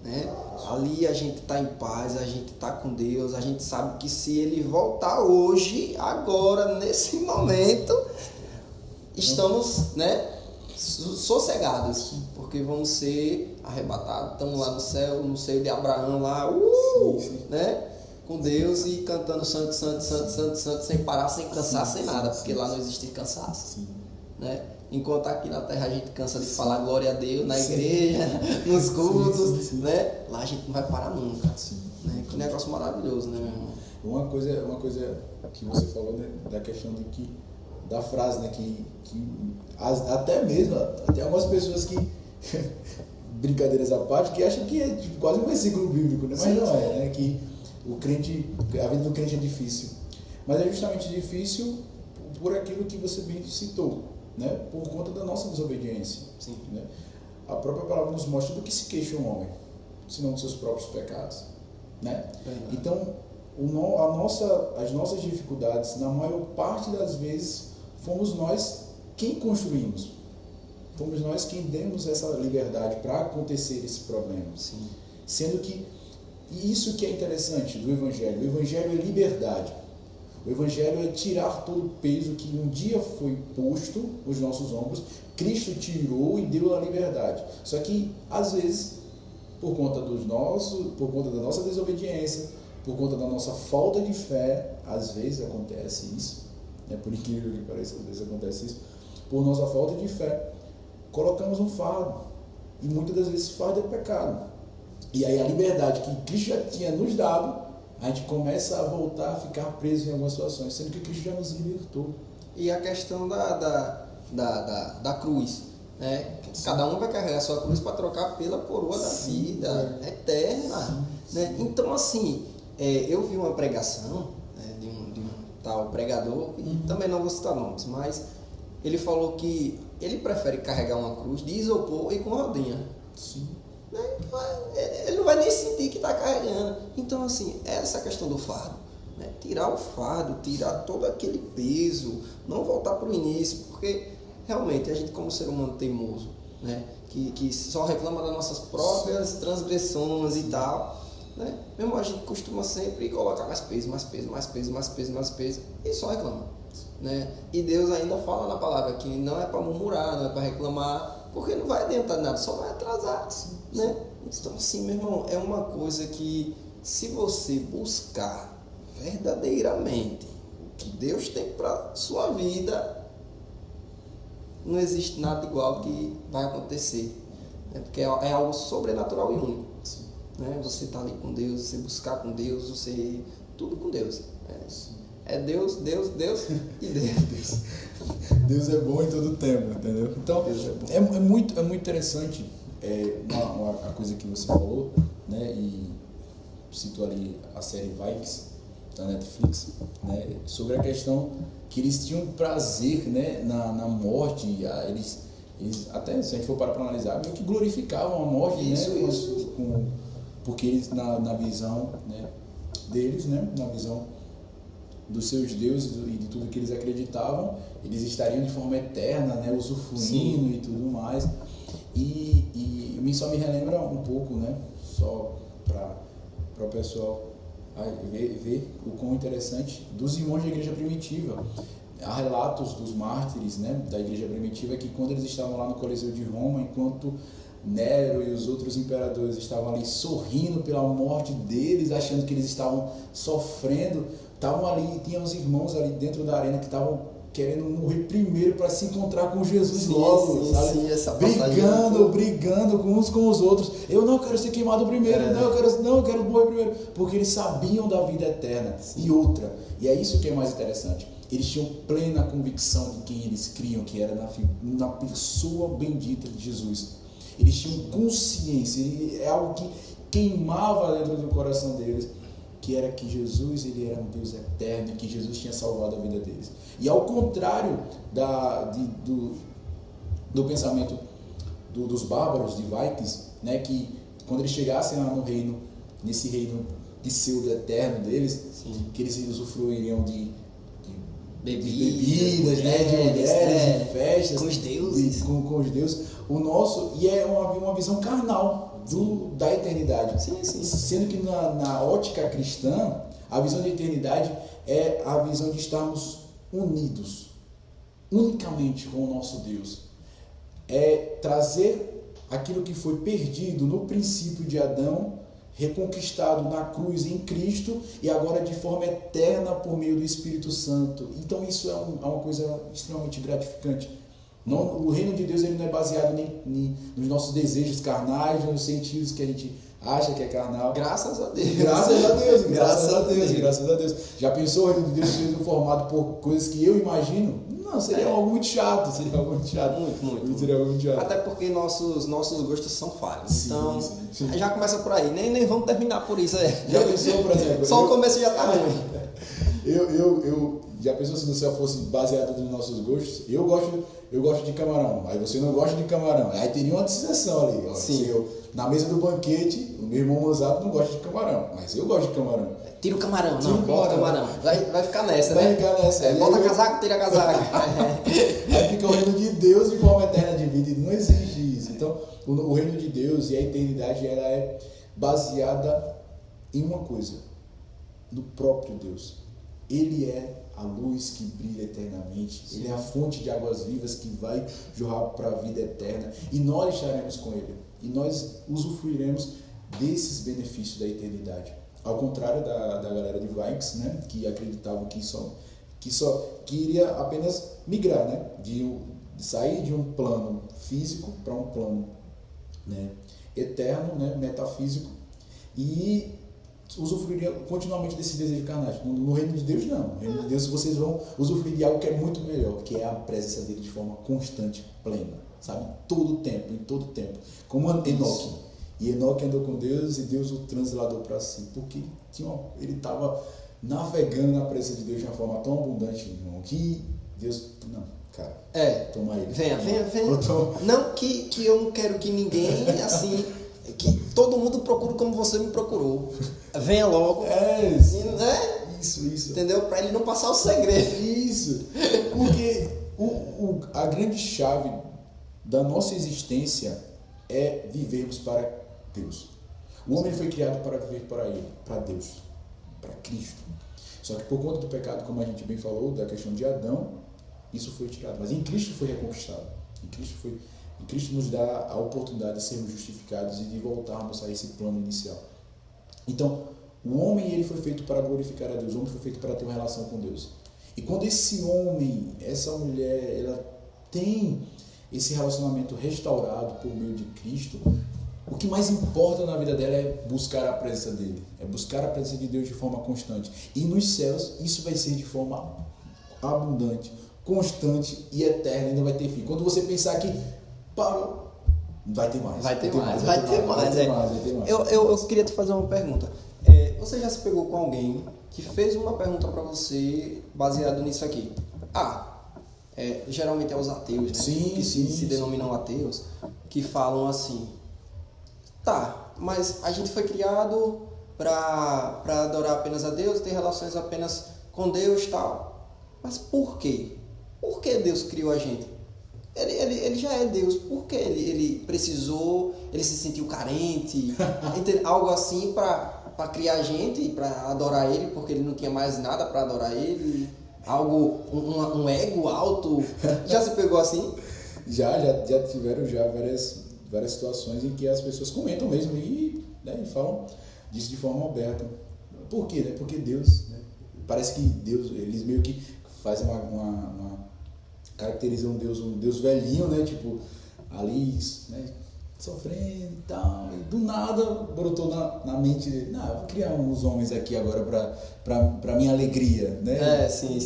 Speaker 1: né? Ali a gente está em paz, a gente está com Deus, a gente sabe que se ele voltar hoje, agora, nesse momento, estamos, né, sossegados, porque vamos ser arrebatados, estamos lá no céu, no seio de Abraão lá, né? Com Deus e cantando santo, santo, santo, santo, santo, sem parar, sem cansar, sem nada, porque lá não existe cansaço, né? Enquanto aqui na terra a gente cansa de falar glória a Deus na igreja, nos cultos, né? Lá a gente não vai parar nunca, né? Que negócio maravilhoso, né, meu irmão?
Speaker 2: Uma coisa que você falou, né, da questão de que, da frase, né, que até mesmo, tem algumas pessoas que, brincadeiras à parte, que acham que é tipo, quase um versículo bíblico, né? Mas não é, né? Que a vida do crente é difícil. Mas é justamente difícil por aquilo que você bem citou, né? Por conta da nossa desobediência.
Speaker 1: Sim.
Speaker 2: Né? A própria palavra nos mostra do que se queixa um homem, senão dos seus próprios pecados. Né? Então, as nossas dificuldades, na maior parte das vezes, fomos nós quem construímos. Fomos nós quem demos essa liberdade para acontecer esse problema.
Speaker 1: Sim.
Speaker 2: Sendo que, e isso que é interessante do Evangelho, o Evangelho é liberdade. O Evangelho é tirar todo o peso que um dia foi posto nos nossos ombros, Cristo tirou e deu a liberdade. Só que, às vezes, por conta da nossa desobediência, por conta da nossa falta de fé, às vezes acontece isso, né? Por incrível que pareça, às vezes acontece isso, por nossa falta de fé, colocamos um fardo, e muitas das vezes esse fardo é pecado. E aí a liberdade que Cristo já tinha nos dado, a gente começa a voltar a ficar preso em algumas situações, sendo que Cristo já nos libertou.
Speaker 1: E a questão da cruz, né? Cada um vai carregar a sua cruz para trocar pela coroa da vida eterna. Né? Então, assim, eu vi uma pregação, né, de um tal pregador, e também não vou citar nomes, mas ele falou que ele prefere carregar uma cruz de isopor e com rodinha.
Speaker 2: Sim.
Speaker 1: Né? Ele não vai nem sentir que está carregando. Então, assim, essa questão do fardo, né? Tirar o fardo, tirar todo aquele peso, não voltar para o início, porque realmente a gente, como ser humano teimoso, né? que só reclama das nossas próprias transgressões e tal, né? Mesmo a gente costuma sempre colocar mais peso, mais peso, mais peso, mais peso, mais peso, e só reclama. Né? E Deus ainda fala na palavra que não é para murmurar, não é para reclamar, porque não vai adiantar nada, só vai atrasar. Né? Então, assim, meu irmão, é uma coisa que, se você buscar verdadeiramente o que Deus tem para sua vida, não existe nada igual que vai acontecer, né? Porque é algo sobrenatural e único. Né? Você está ali com Deus, você buscar com Deus, você tudo com Deus. É Deus, Deus, Deus e Deus.
Speaker 2: Deus é bom em todo tempo, entendeu? Então, é muito interessante a coisa que você falou, né? E citou ali a série Vikings da Netflix, né? Sobre a questão que eles tinham prazer, né? na morte. Eles até, se a gente for parar para analisar, meio que glorificavam a morte,
Speaker 1: isso,
Speaker 2: né?
Speaker 1: Isso.
Speaker 2: Porque eles, na visão, né, deles, né? Na visão dos seus deuses e de tudo que eles acreditavam, eles estariam de forma eterna, né, usufruindo e tudo mais. E só me relembra um pouco, né, só para o pessoal ver o quão interessante dos irmãos da igreja primitiva. Há relatos dos mártires, né, da igreja primitiva, que quando eles estavam lá no Coliseu de Roma, enquanto Nero e os outros imperadores estavam ali sorrindo pela morte deles, achando que eles estavam sofrendo, estavam ali, tinha os irmãos ali dentro da arena que estavam querendo morrer primeiro para se encontrar com Jesus logo, sabe?
Speaker 1: Essa
Speaker 2: brigando uns com os outros. Eu não quero ser queimado primeiro, eu quero morrer primeiro, porque eles sabiam da vida eterna. E outra, e é isso que é mais interessante, eles tinham plena convicção de quem eles criam, que era na pessoa bendita de Jesus. Eles tinham consciência, é algo que queimava dentro do coração deles, que era que Jesus, ele era um Deus eterno, e que Jesus tinha salvado a vida deles. E ao contrário do pensamento dos bárbaros, de Vikings, né, que quando eles chegassem lá no reino, nesse reino pseudo eterno deles, que eles usufruiriam de bebidas, né, de mulheres, de festas,
Speaker 1: com os deuses.
Speaker 2: Com os deuses. O nosso, e é uma visão carnal da eternidade.
Speaker 1: Sim.
Speaker 2: Sendo que na ótica cristã, a visão de eternidade é a visão de estarmos unidos unicamente com o nosso Deus. É trazer aquilo que foi perdido no princípio de Adão, reconquistado na cruz em Cristo e agora de forma eterna por meio do Espírito Santo. Então isso é uma coisa extremamente gratificante. Não, o reino de Deus ele não é baseado nem nos nossos desejos carnais, nos sentidos que a gente acha que é carnal.
Speaker 1: Graças a Deus.
Speaker 2: Graças a Deus, graças a Deus, graças a Deus. Já pensou o reino de Deus sendo formado por coisas que eu imagino? Não, seria algo muito chato, seria algo muito chato.
Speaker 1: Muito.
Speaker 2: Seria algo muito chato.
Speaker 1: Até porque nossos gostos são falhos.
Speaker 2: Sim,
Speaker 1: Então,
Speaker 2: sim.
Speaker 1: já começa por aí. Nem vamos terminar por isso aí.
Speaker 2: Já pensou, por exemplo?
Speaker 1: Só o começo já tá ruim.
Speaker 2: Eu já pensou se no céu fosse baseado nos nossos gostos? Eu gosto de camarão, aí você não gosta de camarão. Aí teria uma distinção ali. Ó,
Speaker 1: sim.
Speaker 2: Na mesa do banquete, o meu irmão Mozato não gosta de camarão, mas eu gosto de camarão.
Speaker 1: Tira o camarão,
Speaker 2: Tira
Speaker 1: não,
Speaker 2: o
Speaker 1: bota o
Speaker 2: camarão.
Speaker 1: camarão. Vai ficar nessa,
Speaker 2: Vai
Speaker 1: né?
Speaker 2: ficar nessa.
Speaker 1: Bota casaco, tira casaco.
Speaker 2: Aí fica o reino de Deus de forma eterna de vida, e não exige isso. Então, o reino de Deus e a eternidade, ela é baseada em uma coisa, no próprio Deus. Ele é a luz que brilha eternamente. Sim. Ele é a fonte de águas vivas que vai jorrar para a vida eterna. E nós estaremos com Ele. E nós usufruiremos desses benefícios da eternidade. Ao contrário da galera de Vikes, né, que acreditavam que iria apenas migrar, né, de sair de um plano físico para um plano, né, eterno, né, metafísico, e usufruiria continuamente desse desejo carnal. No reino de Deus, não. No reino de Deus vocês vão usufruir de algo que é muito melhor, que é a presença dele de forma constante, plena, sabe? Em todo tempo. Como Enoque. E Enoque andou com Deus e Deus o transladou para si, porque ele estava navegando na presença de Deus de uma forma tão abundante, irmão, que Deus... Não, cara. Toma ele.
Speaker 1: Venha. Não que eu não quero que ninguém, assim... que todo mundo procure como você me procurou. Venha logo.
Speaker 2: Isso.
Speaker 1: Né?
Speaker 2: Isso.
Speaker 1: Entendeu? Para ele não passar o segredo.
Speaker 2: Isso. Porque a grande chave da nossa existência é vivermos para Deus. O homem foi criado para viver para Ele, para Deus, para Cristo. Só que por conta do pecado, como a gente bem falou, da questão de Adão, isso foi tirado. Mas em Cristo foi reconquistado. Em Cristo nos dá a oportunidade de sermos justificados e de voltarmos a esse plano inicial. Então, o homem ele foi feito para glorificar a Deus, o homem foi feito para ter uma relação com Deus. E quando esse homem, essa mulher, ela tem esse relacionamento restaurado por meio de Cristo, o que mais importa na vida dela é buscar a presença dele, é buscar a presença de Deus de forma constante. E nos céus, isso vai ser de forma abundante, constante e eterna, ainda vai ter fim. Quando você pensar que parou, vai ter mais.
Speaker 1: Vai ter mais. Eu queria te fazer uma pergunta. Você já se pegou com alguém que fez uma pergunta para você baseado nisso aqui? Geralmente é os ateus, né?
Speaker 2: Sim,
Speaker 1: se denominam ateus, que falam assim: tá, mas a gente foi criado para adorar apenas a Deus, ter relações apenas com Deus e tal. Mas por quê? Por que Deus criou a gente? Ele já é Deus, por que ele precisou, ele se sentiu carente, algo assim para criar a gente, para adorar Ele, porque ele não tinha mais nada para adorar Ele, um ego alto, já se pegou assim?
Speaker 2: Já tiveram várias situações em que as pessoas comentam mesmo e falam disso de forma aberta. Por quê? Né? Porque Deus, né? Parece que Deus, eles meio que fazem caracterizam um Deus velhinho, né? Tipo, ali, né? Sofrendo e tal, e do nada brotou na mente dele: eu vou criar uns homens aqui agora para minha alegria, né?
Speaker 1: Sim.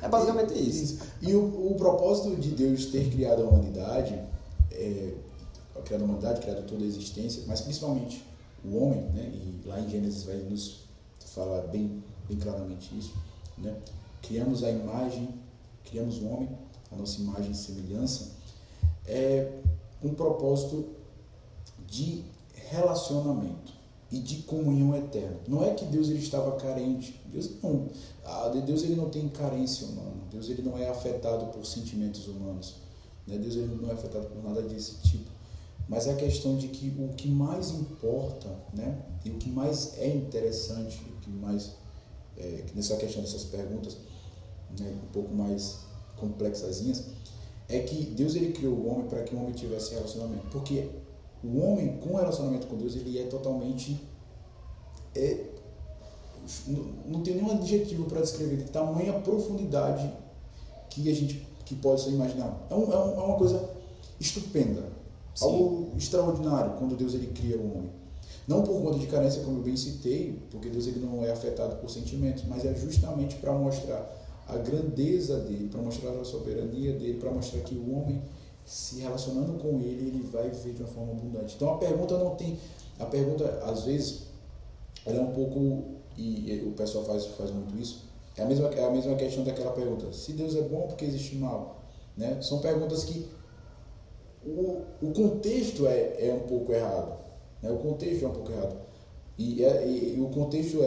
Speaker 1: É basicamente isso.
Speaker 2: E o propósito de Deus ter criado a humanidade, criado toda a existência, mas principalmente o homem, né? E lá em Gênesis vai nos falar bem claramente isso, né? Criamos o homem, a nossa imagem e semelhança, é um propósito de relacionamento e de comunhão eterna. Não é que Deus ele estava carente. Deus ele não tem carência humana. Deus ele não é afetado por sentimentos humanos. Né? Deus ele não é afetado por nada desse tipo. Mas é a questão de que o que mais importa, né? E o que mais é interessante, o que mais nessa questão dessas perguntas, né, um pouco mais complexazinhas, é que Deus ele criou o homem para que o homem tivesse relacionamento. Porque o homem com relacionamento com Deus, ele é totalmente... não tem nenhum adjetivo para descrever de tamanha profundidade que pode ser imaginado. É uma coisa estupenda,
Speaker 1: Sim.
Speaker 2: algo extraordinário quando Deus ele cria o homem. Não por conta de carência, como eu bem citei, porque Deus ele não é afetado por sentimentos, mas é justamente para mostrar a grandeza dele, para mostrar a soberania dele, para mostrar que o homem, se relacionando com ele vai viver de uma forma abundante. Então a pergunta às vezes, ela é um pouco, e o pessoal faz muito isso, é a mesma questão daquela pergunta, se Deus é bom, por que existe mal? Né? São perguntas que o contexto é um pouco errado. Né? O contexto é um pouco errado. E o contexto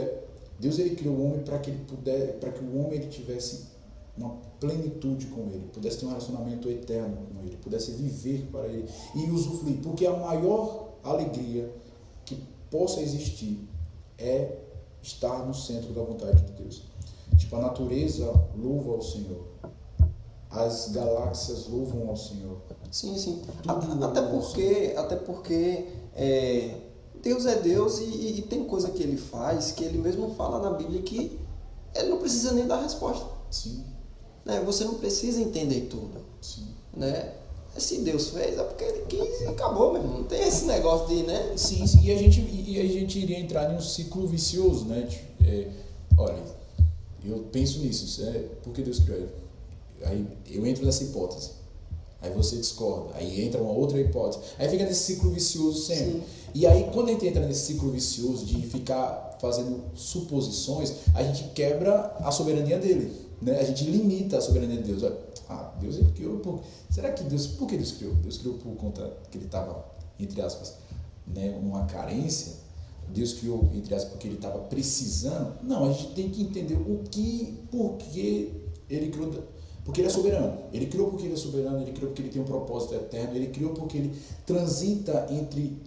Speaker 2: Deus ele criou o homem para que o homem ele tivesse uma plenitude com ele, pudesse ter um relacionamento eterno com ele, pudesse viver para ele e usufruir, porque a maior alegria que possa existir é estar no centro da vontade de Deus. Tipo, a natureza louva ao Senhor, as galáxias louvam ao Senhor.
Speaker 1: Sim. Até porque Deus é Deus e tem coisa que ele faz que ele mesmo fala na Bíblia que ele não precisa nem dar resposta.
Speaker 2: Sim.
Speaker 1: Né? Você não precisa entender tudo.
Speaker 2: Sim.
Speaker 1: Né? Se Deus fez, é porque ele quis e acabou, meu irmão. Não tem esse negócio de, né?
Speaker 2: Sim. E a gente iria entrar em um ciclo vicioso, né? Olha, eu penso nisso, por que Deus criou? Aí eu entro nessa hipótese, aí você discorda, aí entra uma outra hipótese, aí fica nesse ciclo vicioso sempre. Sim. E aí quando a gente entra nesse ciclo vicioso de ficar fazendo suposições, a gente quebra a soberania dele, né? A gente limita a soberania de Deus. Deus ele criou por que Deus criou? Deus criou por conta que ele estava, entre aspas, né, uma carência. Deus criou, entre aspas, porque ele estava precisando. Não, a gente tem que entender por que ele criou. Porque ele é soberano. Ele criou porque ele é soberano, ele criou porque ele tem um propósito eterno, ele criou porque ele transita entre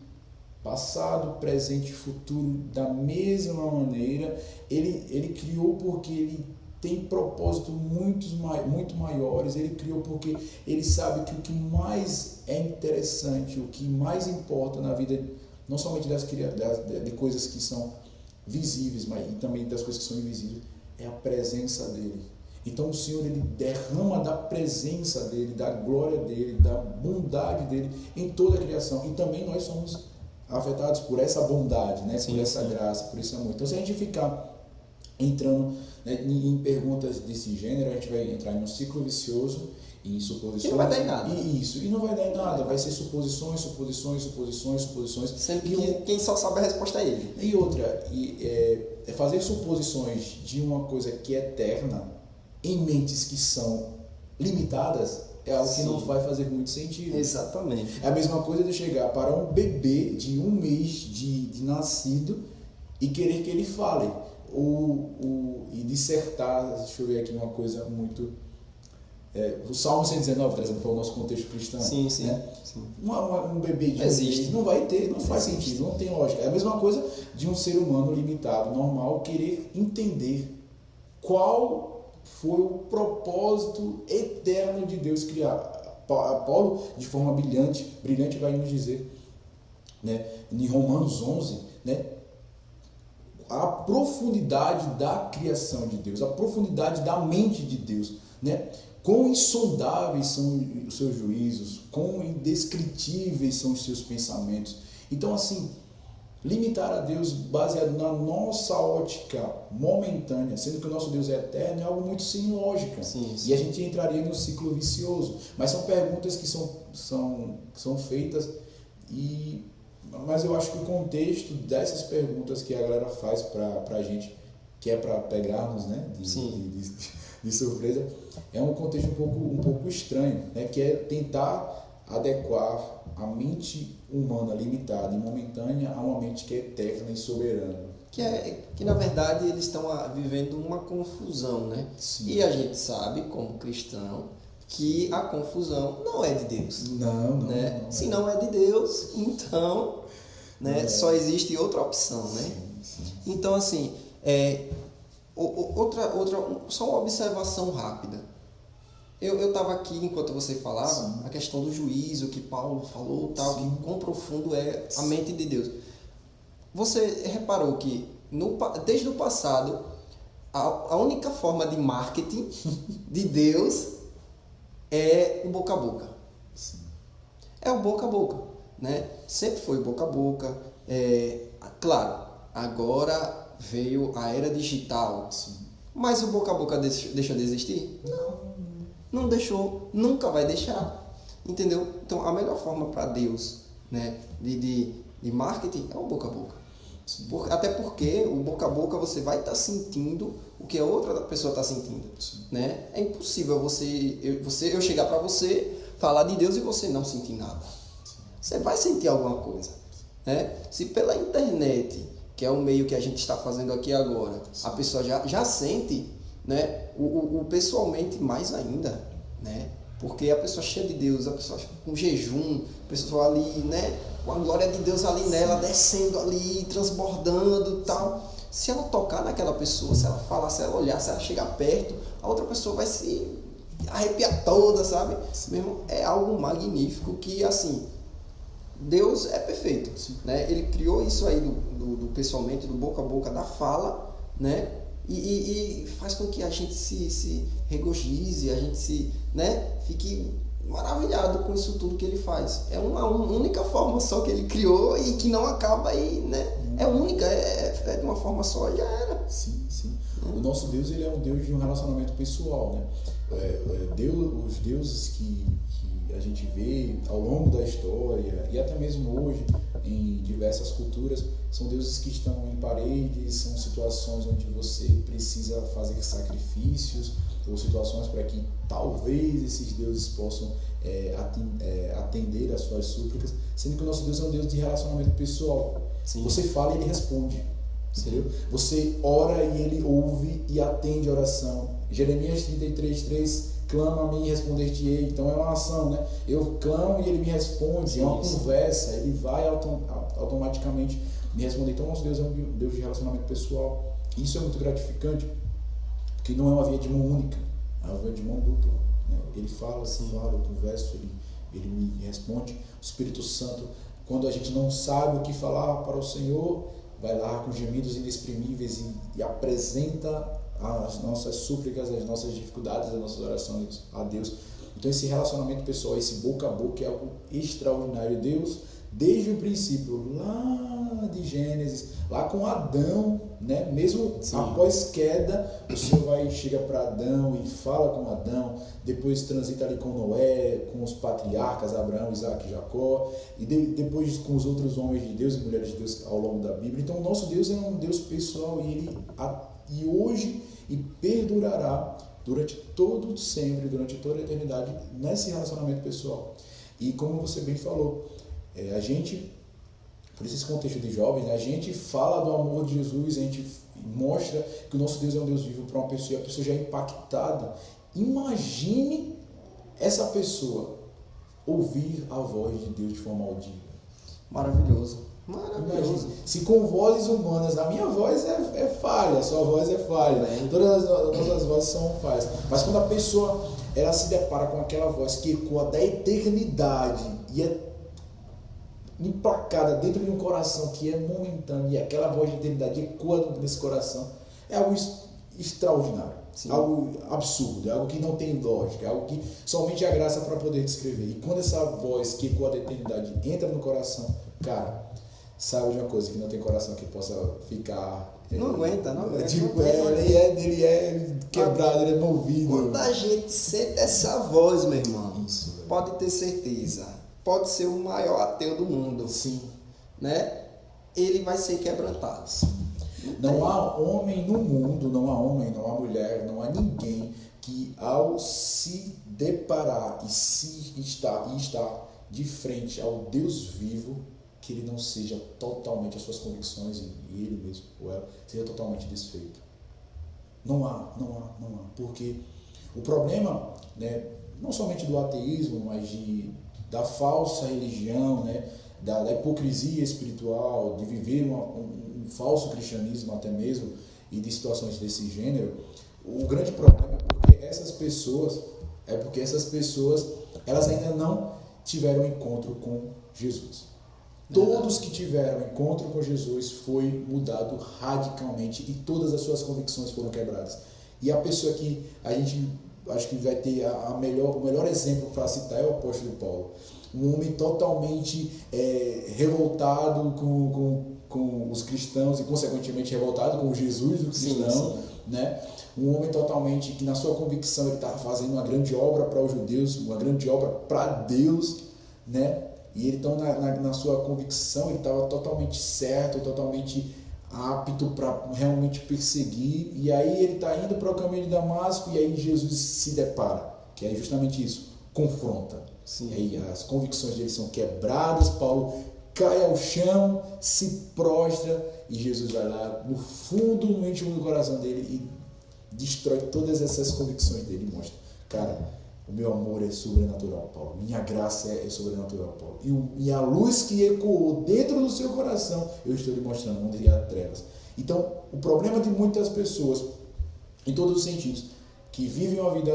Speaker 2: passado, presente e futuro da mesma maneira. Ele criou porque ele tem propósitos muito maiores. Ele criou porque ele sabe que o que mais é interessante, o que mais importa na vida, não somente de coisas que são visíveis, mas também das coisas que são invisíveis, é a presença dele. Então o Senhor ele derrama da presença dele, da glória dele, da bondade dele em toda a criação. E também nós somos afetados por essa bondade, né? Por essa graça, por esse amor. Então se a gente ficar entrando, né, em perguntas desse gênero, a gente vai entrar em um ciclo vicioso e suposições. E
Speaker 1: não vai dar em nada.
Speaker 2: E não vai dar em nada. Vai ser suposições.
Speaker 1: Sendo que quem só sabe a resposta é ele.
Speaker 2: E outra, fazer suposições de uma coisa que é eterna em mentes que são limitadas é algo que não vai fazer muito sentido.
Speaker 1: Exatamente.
Speaker 2: É a mesma coisa de chegar para um bebê de 1 mês de nascido e querer que ele fale. E dissertar, deixa eu ver aqui uma coisa muito... o Salmo 119, trazendo para o nosso contexto cristão.
Speaker 1: Sim.
Speaker 2: Um bebê de 1 mês não vai ter, não faz sentido, não tem lógica. É a mesma coisa de um ser humano limitado, normal, querer entender qual foi o propósito eterno de Deus criar. Paulo, de forma brilhante vai nos dizer, né, em Romanos 11, né, a profundidade da criação de Deus, a profundidade da mente de Deus, né? Quão insondáveis são os seus juízos, quão indescritíveis são os seus pensamentos. Então, assim, limitar a Deus baseado na nossa ótica momentânea, sendo que o nosso Deus é eterno, é algo muito sem lógica. Sim. E a gente entraria no ciclo vicioso. Mas são perguntas que são feitas, mas eu acho que o contexto dessas perguntas que a galera faz pra gente, que é para pegarmos, né, de surpresa, é um contexto um pouco estranho, né, que é tentar adequar a mente humana limitada e momentânea a uma mente que é eterna e soberana.
Speaker 1: Que na verdade eles estão vivendo uma confusão, né? Sim. E a gente sabe, como cristão, que a confusão não é de Deus.
Speaker 2: Não.
Speaker 1: Se não é de Deus, então, né, só existe outra opção, né? Sim. Então, assim, só uma observação rápida. Eu estava aqui enquanto você falava,
Speaker 2: Sim.
Speaker 1: a questão do juízo que Paulo falou, tal, que quão profundo é a mente de Deus. Você reparou que desde o passado, a única forma de marketing de Deus é o boca a boca.
Speaker 2: Sim.
Speaker 1: É o boca a boca, né? Sempre foi boca a boca. Claro, agora veio a era digital.
Speaker 2: Sim.
Speaker 1: Mas o boca a boca deixou de existir? Não deixou, nunca vai deixar. Entendeu? Então, a melhor forma para Deus, né, de marketing é o boca a boca. Até porque o boca a boca você vai estar sentindo o que a outra pessoa está sentindo. Né? É impossível eu chegar para você, falar de Deus e você não sentir nada. Você vai sentir alguma coisa. Né? Se pela internet, que é o meio que a gente está fazendo aqui agora, a pessoa já sente, né? o pessoalmente mais ainda, né? Porque a pessoa cheia de Deus, a pessoa com jejum, a pessoa ali, né? Com a glória de Deus ali nela, descendo ali, transbordando e tal. Se ela tocar naquela pessoa, se ela falar, se ela olhar, se ela chegar perto, a outra pessoa vai se arrepiar toda, sabe? Mesmo é algo magnífico que, assim, Deus é perfeito, né? Ele criou isso aí do pessoalmente, do boca a boca, da fala, né? E faz com que a gente se regozije, a gente né? Fique maravilhado com isso tudo que ele faz. É uma única forma só que ele criou e que não acaba aí, né? É única, é de uma forma só e já era.
Speaker 2: Sim. O nosso Deus, ele é um Deus de um relacionamento pessoal, né? Os deuses que a gente vê ao longo da história e até mesmo hoje em diversas culturas são deuses que estão em paredes, são situações onde você precisa fazer sacrifícios ou situações para que talvez esses deuses possam atender às suas súplicas, sendo que o nosso Deus é um Deus de relacionamento pessoal. Sim. Você fala e ele responde. Entendeu? Você ora e ele ouve e atende a oração. Jeremias 33:3, clama a mim e responder-te-ei. Então é uma ação, né? Eu clamo e ele me responde. Sim, é uma conversa, ele vai automaticamente me responder. Então nosso Deus é um Deus de relacionamento pessoal. Isso é muito gratificante, porque não é uma via de mão única, é uma via de mão dupla, né? Ele fala, eu converso, ele me responde. O Espírito Santo, quando a gente não sabe o que falar para o Senhor, vai lá com gemidos inexprimíveis e apresenta as nossas súplicas, as nossas dificuldades, as nossas orações a Deus. Então esse relacionamento pessoal, esse boca a boca é algo extraordinário. Deus, desde o princípio, lá de Gênesis, lá com Adão, né? Mesmo após queda, o Senhor chega para Adão e fala com Adão, depois transita ali com Noé, com os patriarcas, Abraão, Isaac e Jacó, e depois com os outros homens de Deus e mulheres de Deus ao longo da Bíblia. Então o nosso Deus é um Deus pessoal e hoje e perdurará durante todo sempre, durante toda a eternidade, nesse relacionamento pessoal. E como você bem falou, a gente, por esse contexto de jovens, né, a gente fala do amor de Jesus, a gente mostra que o nosso Deus é um Deus vivo para uma pessoa, e a pessoa já é impactada. Imagine essa pessoa ouvir a voz de Deus de forma audível.
Speaker 1: Maravilhoso.
Speaker 2: Imagine, se com vozes humanas, a minha voz é falha, a sua voz é falha, todas as nossas vozes são falhas, mas quando a pessoa ela se depara com aquela voz que ecoa da eternidade e é emplacada dentro de um coração que é momentâneo, e aquela voz de eternidade ecoa nesse coração, é algo extraordinário. Sim. Algo absurdo, é algo que não tem lógica, é algo que somente a graça para poder descrever. E quando essa voz que ecoa da eternidade entra no coração, cara, sabe de uma coisa, que não tem coração que possa ficar...
Speaker 1: Não aguenta.
Speaker 2: Tipo, ele é quebrado, ele é movido.
Speaker 1: Quando a gente sente essa voz, meu irmão, pode ter certeza, pode ser o maior ateu do mundo.
Speaker 2: Sim.
Speaker 1: Né? Ele vai ser quebrantado.
Speaker 2: Não há homem no mundo, não há homem, não há mulher, não há ninguém que ao se deparar e estar de frente ao Deus vivo, que ele não seja totalmente, as suas convicções e ele mesmo, ou ela, seja totalmente desfeito. Não há. Porque o problema, né, não somente do ateísmo, mas da falsa religião, né, da hipocrisia espiritual, de viver um falso cristianismo até mesmo, e de situações desse gênero, o grande problema é porque essas pessoas, É porque essas pessoas, elas ainda não tiveram encontro com Jesus. Todos que tiveram encontro com Jesus foi mudado radicalmente e todas as suas convicções foram quebradas. E a pessoa que a gente acho que vai ter o melhor exemplo para citar é o apóstolo Paulo. Um homem totalmente revoltado com os cristãos e consequentemente revoltado com o Jesus do cristão, sim. Né? Um homem totalmente que na sua convicção ele estava fazendo uma grande obra para os judeus, uma grande obra para Deus, né? E ele então na sua convicção ele estava totalmente certo, totalmente apto para realmente perseguir, e aí ele está indo para o caminho de Damasco e aí Jesus se depara, que é justamente isso, confronta. Sim. E aí as convicções dele são quebradas, Paulo cai ao chão, se prostra e Jesus vai lá no fundo, no íntimo do coração dele e destrói todas essas convicções dele e mostra, cara, o meu amor é sobrenatural, Paulo. Minha graça é sobrenatural, Paulo. E a luz que ecoou dentro do seu coração, eu estou lhe mostrando onde há trevas. Então, o problema de muitas pessoas, em todos os sentidos, que vivem uma vida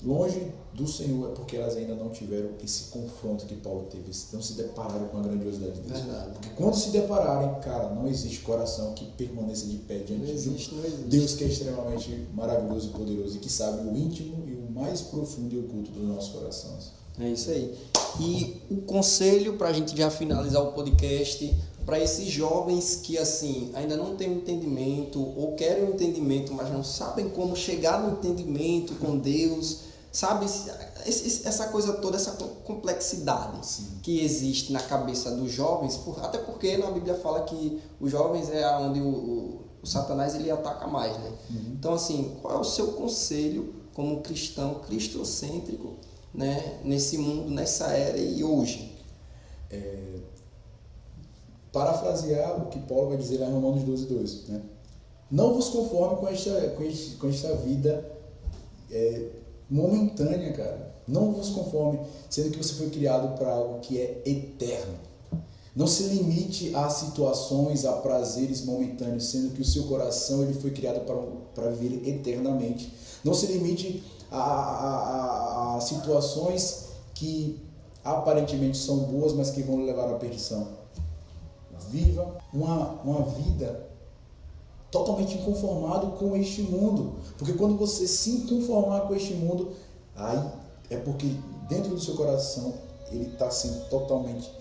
Speaker 2: longe do Senhor, é porque elas ainda não tiveram esse confronto que Paulo teve, não se depararam com a grandiosidade de Deus. Verdade. Porque quando se depararem, cara, não existe coração que permaneça de pé diante de Deus, que é extremamente maravilhoso e poderoso e que sabe o íntimo e o mais profundo e oculto dos nossos corações.
Speaker 1: É isso aí. E o conselho, para a gente já finalizar o podcast, para esses jovens que assim ainda não têm um entendimento ou querem um entendimento, mas não sabem como chegar no entendimento com Deus, sabe? Essa coisa toda, essa complexidade, sim, que existe na cabeça dos jovens, até porque na Bíblia fala que os jovens é onde o Satanás ele ataca mais, né? Uhum. Então assim, qual é o seu conselho como cristão, cristocêntrico, né, nesse mundo, nessa era e hoje?
Speaker 2: Parafrasear o que Paulo vai dizer lá em Romanos 12:2, né? Não vos conforme com esta vida momentânea, cara. Não vos conforme, sendo que você foi criado para algo que é eterno. Não se limite a situações, a prazeres momentâneos, sendo que o seu coração ele foi criado para viver eternamente. Não se limite a situações que aparentemente são boas, mas que vão lhe levar à perdição. Viva uma vida totalmente inconformado com este mundo. Porque quando você se inconformar com este mundo, aí é porque dentro do seu coração ele está sendo totalmente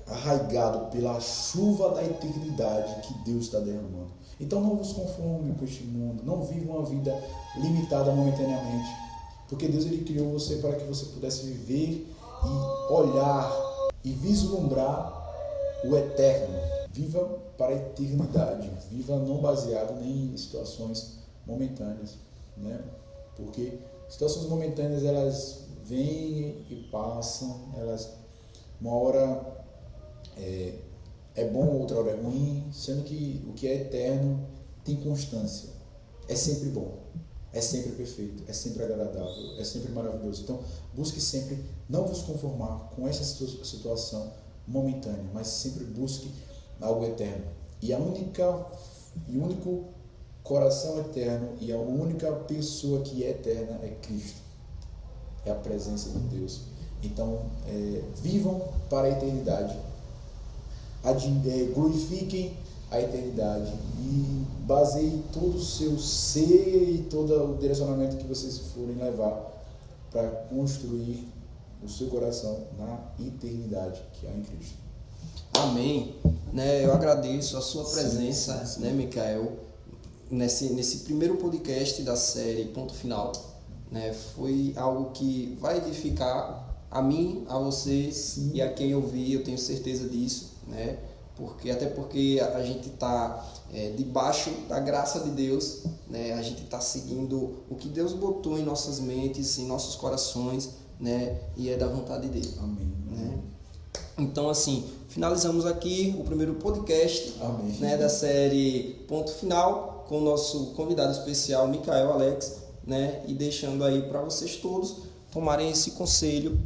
Speaker 2: arraigado pela chuva da eternidade que Deus está derramando. Então não vos conforme com este mundo, não viva uma vida limitada momentaneamente, porque Deus ele criou você para que você pudesse viver e olhar e vislumbrar o eterno. Viva para a eternidade, viva não baseado nem em situações momentâneas, né? Porque situações momentâneas elas vêm e passam, elas uma hora é bom, outra hora é ruim, sendo que o que é eterno tem constância, é sempre bom, é sempre perfeito, é sempre agradável, é sempre maravilhoso. Então busque sempre não vos conformar com essa situação momentânea, mas sempre busque algo eterno. E o único coração eterno e a única pessoa que é eterna é Cristo, é a presença de Deus. Então vivam para a eternidade, glorifiquem a eternidade e baseiem todo o seu ser e todo o direcionamento que vocês forem levar para construir o seu coração na eternidade que há em Cristo.
Speaker 1: Amém. Né, eu agradeço a sua presença, sim. Né, Micael, nesse primeiro podcast da série Ponto Final. Né, foi algo que vai edificar a mim, a vocês, sim, e a quem ouvir, eu tenho certeza disso, né? Até porque a gente está debaixo da graça de Deus, né? A gente está seguindo o que Deus botou em nossas mentes, em nossos corações, né? E é da vontade dele.
Speaker 2: Amém.
Speaker 1: Né? Então, assim, finalizamos aqui o primeiro podcast, né, da série Ponto Final, com o nosso convidado especial, Micael Alex, né? E deixando aí para vocês todos tomarem esse conselho